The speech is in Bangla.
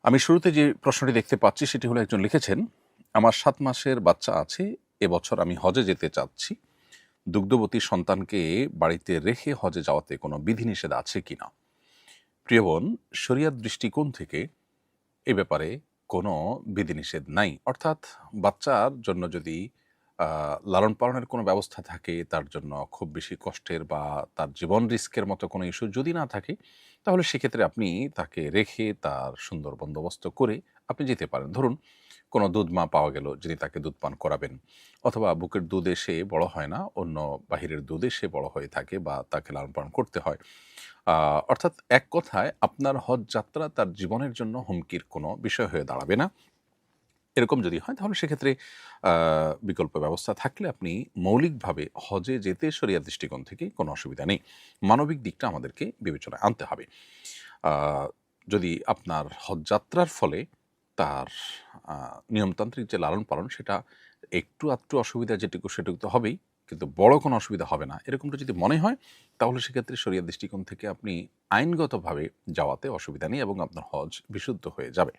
আমি শুরুতে যে প্রশ্নটি দেখতে পাচ্ছি সেটি হলো, একজন লিখেছেন, আমার ৭ মাসের বাচ্চা আছে, এবছর আমি হজে যেতে চাচ্ছি। দুগ্ধবতী সন্তানকে বাড়িতে রেখে হজে যাওয়াতে কোনো বিধিনিষেধ আছে কিনা? প্রিয় বোন, শরিয়াত দৃষ্টিকোণ থেকে এ ব্যাপারে কোনো বিধিনিষেধ নাই। অর্থাৎ বাচ্চার জন্য যদি লালন পালনের কোনো ব্যবস্থা থাকে, তার জন্য খুব বেশি কষ্টের বা তার জীবন রিস্কের মতো কোনো ইস্যু যদি না থাকে, তাহলে সেক্ষেত্রে আপনি তাকে রেখে তার সুন্দর বন্দোবস্ত করে আপনি যেতে পারেন। ধরুন, কোনো দুধ মা পাওয়া গেল যিনি তাকে দুধ পান করাবেন, অথবা বুকের দুধে সে বড় হয় না, অন্য বাহিরের দুধে সে বড় হয়ে থাকে বা তাকে লালন পালন করতে হয়। অর্থাৎ এক কথায় আপনার হজ যাত্রা তার জীবনের জন্য হুমকির কোনো বিষয় হয়ে দাঁড়াবে না। এরকম যদি হয় তাহলে সেক্ষেত্রে বিকল্প ব্যবস্থা থাকলে আপনি মৌলিকভাবে হজে যেতে শরিয়ার দৃষ্টিকোণ থেকে কোনো অসুবিধা নেই। মানবিক দিকটা আমাদেরকে বিবেচনায় আনতে হবে। আ যদি আপনার হজযাত্রার ফলে তার নিয়মতান্ত্রিক যে লালন-পালন সেটা একটু আধটু অসুবিধা যেটুকু সেটুকু তো হবেই, কিন্তু বড় কোনো অসুবিধা হবে না। এরকমটা যদি মনে হয় তাহলে সেক্ষেত্রে শরিয়ার দৃষ্টিকোণ থেকে আপনি আইনগতভাবে যাওয়াতে অসুবিধা নেই এবং আপনার হজ বিশুদ্ধ হয়ে যাবে।